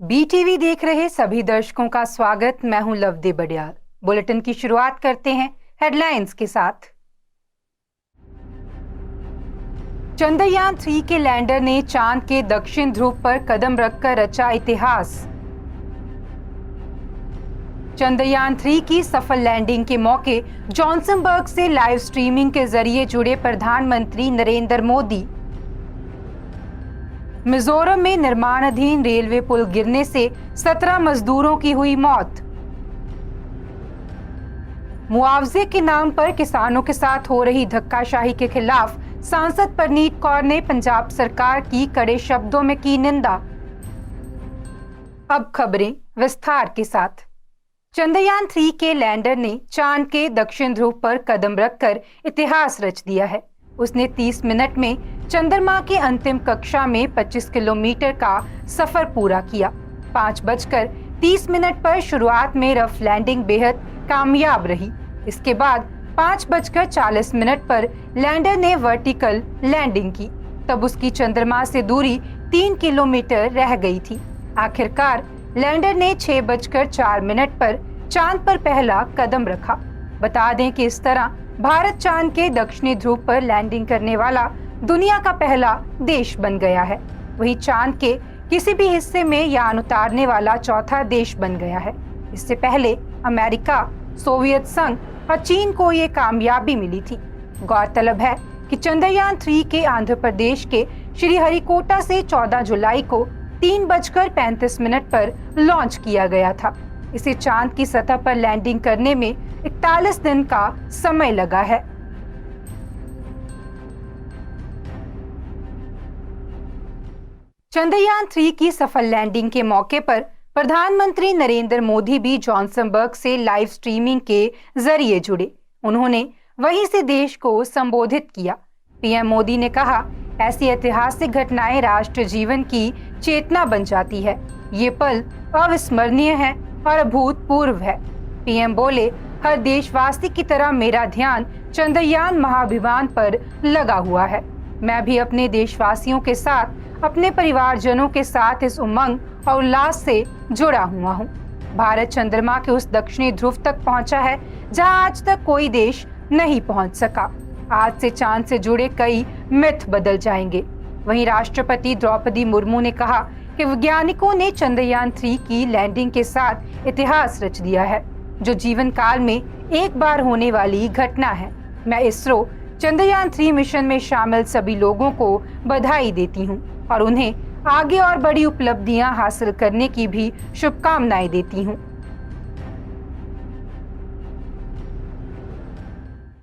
BTV देख रहे सभी दर्शकों का स्वागत। मैं हूं लवदे बडियाल। बुलेटिन की शुरुआत करते हैं हेडलाइंस के साथ। चंद्रयान 3 के लैंडर ने चांद के दक्षिण ध्रुव पर कदम रखकर रचा इतिहास। चंद्रयान 3 की सफल लैंडिंग के मौके जॉनसनबर्ग से लाइव स्ट्रीमिंग के जरिए जुड़े प्रधानमंत्री नरेंद्र मोदी। मिजोरम में निर्माणाधीन रेलवे पुल गिरने से 17 मजदूरों की हुई मौत। मुआवजे के नाम पर किसानों के साथ हो रही धक्काशाही के खिलाफ सांसद परनीत कौर ने पंजाब सरकार की कड़े शब्दों में की निंदा। अब खबरें विस्तार के साथ। चंद्रयान 3 के लैंडर ने चांद के दक्षिण ध्रुव पर कदम रखकर इतिहास रच दिया है। उसने 30 मिनट में चंद्रमा के अंतिम कक्षा में 25 किलोमीटर का सफर पूरा किया। 5:30 पर शुरुआत में रफ लैंडिंग बेहद कामयाब रही। इसके बाद 5:40 पर लैंडर ने वर्टिकल लैंडिंग की। तब उसकी चंद्रमा से दूरी 3 किलोमीटर रह गई थी। आखिरकार लैंडर ने 6:04 पर चांद पर पहला कदम रखा। बता दें कि इस तरह भारत चांद के दक्षिणी ध्रुव पर लैंडिंग करने वाला दुनिया का पहला देश बन गया है। वहीं चांद के किसी भी हिस्से में यान उतारने वाला चौथा देश बन गया है। इससे पहले अमेरिका, सोवियत संघ और चीन को ये कामयाबी मिली थी। गौरतलब है कि चंद्रयान 3 के आंध्र प्रदेश के श्रीहरिकोटा से 14 जुलाई को 3:35 पर लॉन्च किया गया था। इसे चांद की सतह पर लैंडिंग करने में 41 दिन का समय लगा है। चंद्रयान 3 की सफल लैंडिंग के मौके पर प्रधानमंत्री नरेंद्र मोदी भी जॉनसनबर्ग से लाइव स्ट्रीमिंग के जरिए जुड़े। उन्होंने वहीं से देश को संबोधित किया। पीएम मोदी ने कहा, ऐसी ऐतिहासिक घटनाएं राष्ट्र जीवन की चेतना बन जाती है। ये पल अविस्मरणीय है और अभूतपूर्व है। पीएम बोले, हर देशवासी की तरह मेरा ध्यान चंद्रयान महाअभियान पर लगा हुआ है। मैं भी अपने देशवासियों के साथ, अपने परिवारजनों के साथ इस उमंग और उल्लास से जुड़ा हुआ हूँ। भारत चंद्रमा के उस दक्षिणी ध्रुव तक पहुंचा है जहां आज तक कोई देश नहीं पहुंच सका। आज से चांद से जुड़े कई मिथ बदल जाएंगे। वहीं राष्ट्रपति द्रौपदी मुर्मू ने कहा कि वैज्ञानिकों ने चंद्रयान 3 की लैंडिंग के साथ इतिहास रच दिया है, जो जीवन काल में एक बार होने वाली घटना है। मैं इसरो चंद्रयान 3 मिशन में शामिल सभी लोगों को बधाई देती हूँ और उन्हें आगे और बड़ी उपलब्धियां हासिल करने की भी शुभकामनाएं देती हूँ।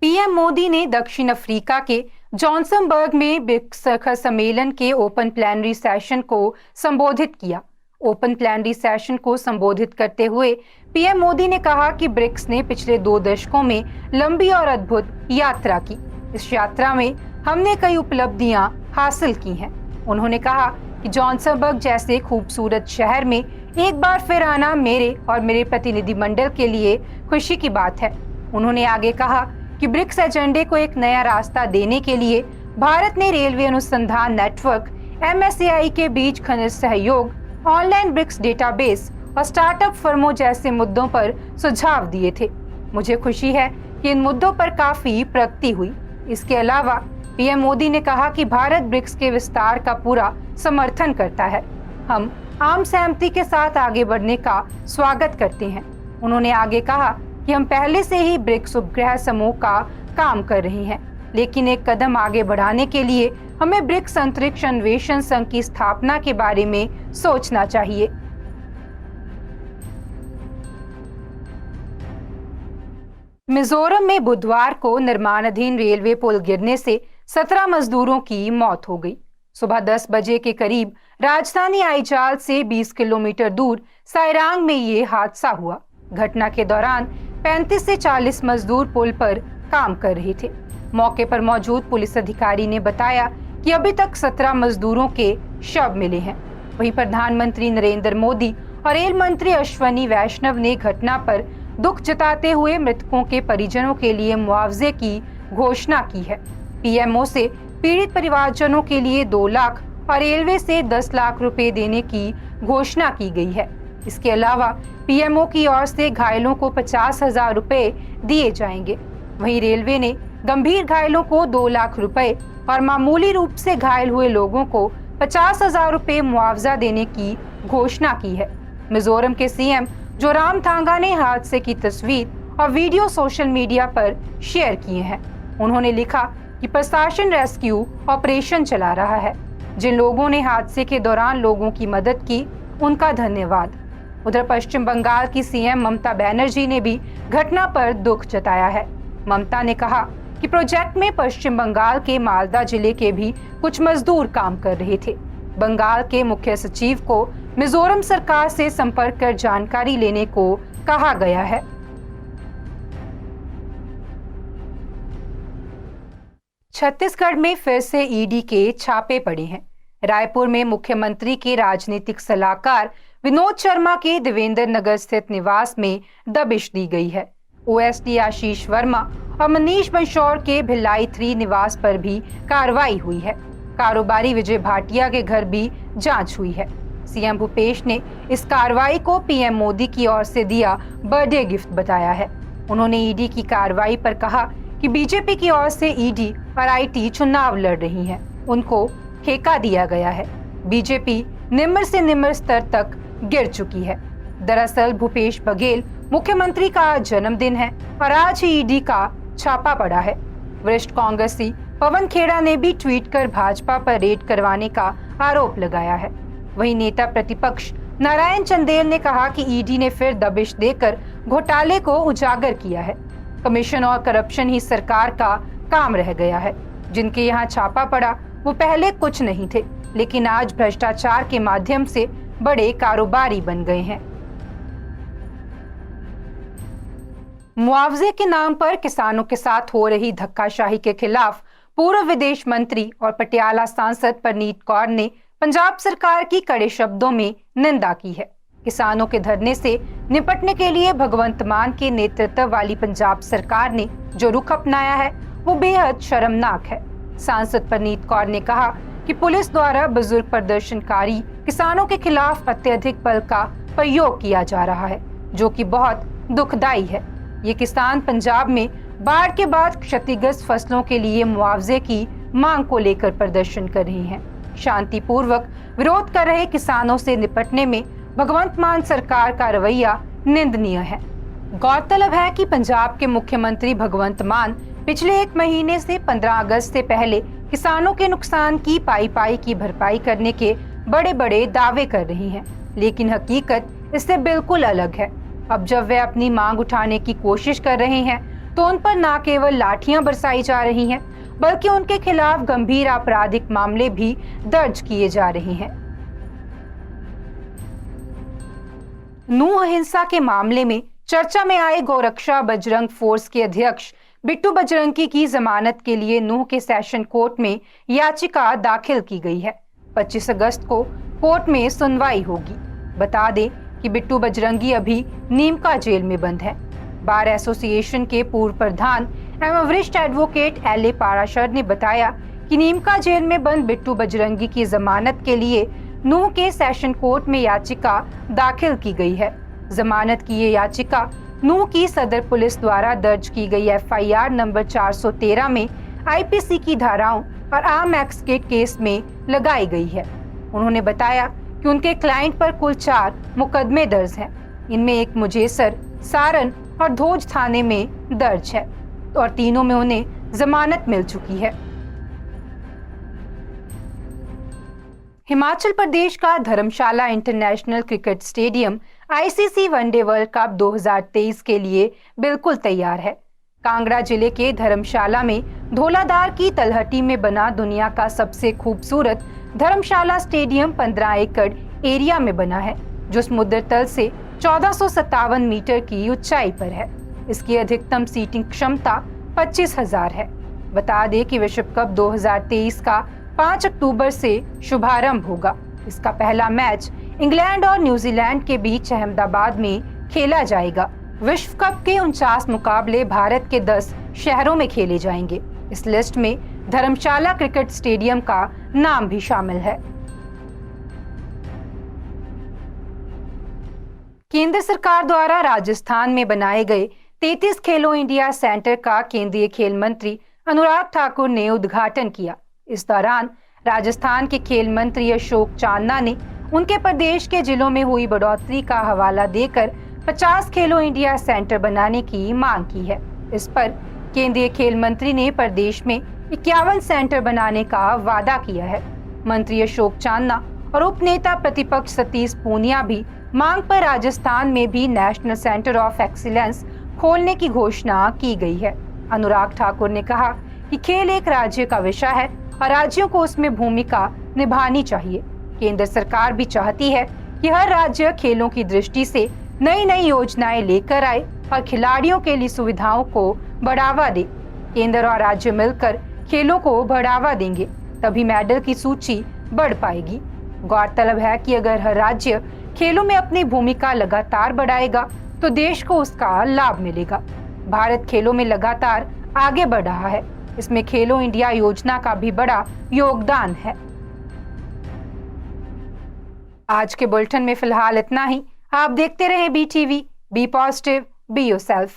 पीएम मोदी ने दक्षिण अफ्रीका के जॉनसनबर्ग में ब्रिक्स शिखर सम्मेलन के ओपन प्लेनरी सेशन को संबोधित किया। ओपन प्लेनरी सेशन को संबोधित करते हुए पीएम मोदी ने कहा कि ब्रिक्स ने पिछले 2 दशकों में लंबी और अद्भुत यात्रा की। इस यात्रा में हमने कई उपलब्धियां हासिल की हैं। उन्होंने कहा कि जॉनसनबर्ग जैसे खूबसूरत शहर में एक बार फिर आना मेरे और मेरे प्रतिनिधिमंडल के लिए खुशी की बात है। उन्होंने आगे कहा कि ब्रिक्स एजेंडे को एक नया रास्ता देने के लिए भारत ने रेलवे अनुसंधान नेटवर्क MSAI के बीच खनिज सहयोग, ऑनलाइन ब्रिक्स डेटाबेस और स्टार्टअप फर्मों जैसे मुद्दों पर सुझाव दिए थे। मुझे खुशी है कि इन मुद्दों पर काफी प्रगति हुई। इसके अलावा पीएम मोदी ने कहा कि भारत ब्रिक्स के विस्तार का पूरा समर्थन करता है। हम आम सहमति के साथ आगे बढ़ने का स्वागत करते हैं। उन्होंने आगे कहा कि हम पहले से ही ब्रिक्स उपग्रह समूह का काम कर रहे हैं, लेकिन एक कदम आगे बढ़ाने के लिए हमें ब्रिक्स अंतरिक्ष अन्वेषण संघ की स्थापना के बारे में सोचना चाहिए। मिजोरम में बुधवार को निर्माणाधीन रेलवे पुल गिरने से 17 मजदूरों की मौत हो गई। सुबह 10 बजे के करीब राजधानी आइजाल से 20 किलोमीटर दूर साइरांग में ये हादसा हुआ। घटना के दौरान 35 से 40 मजदूर पुल पर काम कर रहे थे। मौके पर मौजूद पुलिस अधिकारी ने बताया कि अभी तक 17 मजदूरों के शव मिले हैं। वहीं प्रधानमंत्री नरेंद्र मोदी और रेल मंत्री अश्वनी वैष्णव ने घटना पर दुख जताते हुए मृतकों के परिजनों के लिए मुआवजे की घोषणा की है। पीएमओ से पीड़ित परिवारजनों के लिए 2 लाख और रेलवे से 10 लाख रुपए देने की घोषणा की गई है। इसके अलावा पीएमओ की ओर से घायलों को 50,000 रुपए दिए जाएंगे। वहीं रेलवे ने गंभीर घायलों को 2 लाख रुपए और मामूली रूप से घायल हुए लोगों को 50,000 रुपए मुआवजा देने की घोषणा की है। मिजोरम के सीएम जोरामथांगा ने हादसे की तस्वीर और वीडियो सोशल मीडिया पर शेयर किए हैं। उन्होंने लिखा कि प्रशासन रेस्क्यू ऑपरेशन चला रहा है। जिन लोगों ने हादसे के दौरान लोगों की मदद की, उनका धन्यवाद। उधर पश्चिम बंगाल की सीएम ममता बनर्जी ने भी घटना पर दुख जताया है। ममता ने कहा कि प्रोजेक्ट में पश्चिम बंगाल के मालदा जिले के भी कुछ मजदूर काम कर रहे थे। बंगाल के मुख्य सचिव को मिजोरम सरकार से संपर्क कर जानकारी लेने को कहा गया है। छत्तीसगढ़ में फिर से ईडी के छापे पड़े हैं। रायपुर में मुख्यमंत्री के राजनीतिक सलाहकार विनोद शर्मा के देवेंद्र नगर स्थित निवास में दबिश दी गई है। ओएसडी आशीष वर्मा और मनीष बंशौर के भिलाई 3 निवास पर भी कार्रवाई हुई है। कारोबारी विजय भाटिया के घर भी जांच हुई है। सीएम भूपेश ने इस कार्रवाई को पीएम मोदी की ओर से दिया बर्थडे गिफ्ट बताया है। उन्होंने ईडी की कार्रवाई पर कहा कि बीजेपी की ओर से ईडी और आईटी चुनाव लड़ रही हैं। उनको ठेका दिया गया है। बीजेपी निम्न से निम्न स्तर तक गिर चुकी है। दरअसल भूपेश बघेल मुख्यमंत्री का जन्मदिन है और आज ही ईडी का छापा पड़ा है। वरिष्ठ कांग्रेसी पवन खेड़ा ने भी ट्वीट कर भाजपा पर रेड करवाने का आरोप लगाया है। वहीं नेता प्रतिपक्ष नारायण चंदेल ने कहा कि ईडी ने फिर दबिश देकर घोटाले को उजागर किया है। कमीशन और करप्शन ही सरकार का काम रह गया है। जिनके यहाँ छापा पड़ा वो पहले कुछ नहीं थे, लेकिन आज भ्रष्टाचार के माध्यम से बड़े कारोबारी बन गए हैं। मुआवजे के नाम पर किसानों के साथ हो रही धक्काशाही के खिलाफ पूर्व विदेश मंत्री और पटियाला सांसद परनीत कौर ने पंजाब सरकार की कड़े शब्दों में निंदा की है। किसानों के धरने से निपटने के लिए भगवंत मान के नेतृत्व वाली पंजाब सरकार ने जो रुख अपनाया है वो बेहद शर्मनाक है। सांसद परनीत कौर ने कहा कि पुलिस द्वारा बुजुर्ग प्रदर्शनकारी किसानों के खिलाफ अत्यधिक बल का प्रयोग किया जा रहा है, जो कि बहुत दुखदाई है। ये किसान पंजाब में बाढ़ के बाद क्षतिग्रस्त फसलों के लिए मुआवजे की मांग को लेकर प्रदर्शन कर रही हैं। शांतिपूर्वक विरोध कर रहे किसानों से निपटने में भगवंत मान सरकार का रवैया निंदनीय है। गौरतलब है कि पंजाब के मुख्यमंत्री भगवंत मान पिछले 1 महीने से 15 अगस्त से पहले किसानों के नुकसान की पाई की भरपाई करने के बड़े बड़े दावे कर रही हैं, लेकिन हकीकत इससे बिल्कुल अलग है। अब जब वे अपनी मांग उठाने की कोशिश कर रहे हैं तो उन पर न केवल लाठियां बरसाई जा रही हैं, बल्कि उनके खिलाफ गंभीर आपराधिक मामले भी दर्ज किए जा रहे हैं। नूह हिंसा के मामले में चर्चा में आए गौरक्षा बजरंग फोर्स के अध्यक्ष बिट्टू बजरंगी की जमानत के लिए नूह के सेशन कोर्ट में याचिका दाखिल की गई है। 25 अगस्त को कोर्ट में सुनवाई होगी। बता दें कि बिट्टू बजरंगी अभी नीमका जेल में बंद है। बार एसोसिएशन के पूर्व प्रधान एवं वरिष्ठ एडवोकेट एल.ए. पाराशर ने बताया कि नीमका जेल में बंद बिट्टू बजरंगी की जमानत के लिए नूह के सेशन कोर्ट में याचिका दाखिल की गई है। जमानत की ये याचिका नूह की सदर पुलिस द्वारा दर्ज की गई एफआईआर नंबर 413 में आईपीसी की धाराओं और आर्म एक्ट के केस में लगाई गई है। उन्होंने बताया कि उनके क्लाइंट पर कुल 4 मुकदमे दर्ज हैं। इनमें एक मुजेसर, सारण और धोज थाने में दर्ज है और तीनों में उन्हें जमानत मिल चुकी है। हिमाचल प्रदेश का Dharamshala international cricket stadium ICC one day world cup 2023 के लिए बिल्कुल तैयार है। कांगड़ा जिले के धर्मशाला में धौलाधार की तलहटी में बना दुनिया का सबसे खूबसूरत धर्मशाला स्टेडियम 15 एकड़ एरिया में बना है, जो समुद्र तल से 1457 मीटर की ऊंचाई पर है। इसकी अधिकतम सीटिंग क्षमता 25,000 है। बता दें कि विश्व कप 2023 का 5 अक्टूबर से शुभारंभ होगा। इसका पहला मैच इंग्लैंड और न्यूजीलैंड के बीच अहमदाबाद में खेला जाएगा। विश्व कप के 49 मुकाबले भारत के 10 शहरों में खेले जाएंगे। इस लिस्ट में धर्मशाला क्रिकेट स्टेडियम का नाम भी शामिल है। केंद्र सरकार द्वारा राजस्थान में बनाए गए 33 खेलो इंडिया सेंटर का केंद्रीय खेल मंत्री अनुराग ठाकुर ने उद्घाटन किया। इस दौरान राजस्थान के खेल मंत्री अशोक चांदना ने उनके प्रदेश के जिलों में हुई बढ़ोतरी का हवाला देकर 50 खेलो इंडिया सेंटर बनाने की मांग की है। इस पर केंद्रीय खेल मंत्री ने प्रदेश में 51 सेंटर बनाने का वादा किया है। मंत्री अशोक चांदना और उपनेता प्रतिपक्ष सतीश पूनिया भी मांग पर राजस्थान में भी नेशनल सेंटर ऑफ एक्सीलेंस खोलने की घोषणा की गई है। अनुराग ठाकुर ने कहा कि खेल एक राज्य का विषय है और राज्यों को उसमें भूमिका निभानी चाहिए। केंद्र सरकार भी चाहती है कि हर राज्य खेलों की दृष्टि से नई नई योजनाएं लेकर आए और खिलाड़ियों के लिए सुविधाओं को बढ़ावा दे। केंद्र और राज्य मिलकर खेलों को बढ़ावा देंगे, तभी मेडल की सूची बढ़ पाएगी। गौरतलब है कि अगर हर राज्य खेलों में अपनी भूमिका लगातार बढ़ाएगा तो देश को उसका लाभ मिलेगा। भारत खेलों में लगातार आगे बढ़ रहा है। इसमें खेलो इंडिया योजना का भी बड़ा योगदान है। आज के बुलेटिन में फिलहाल इतना ही। आप देखते रहे BTV, be positive, be yourself.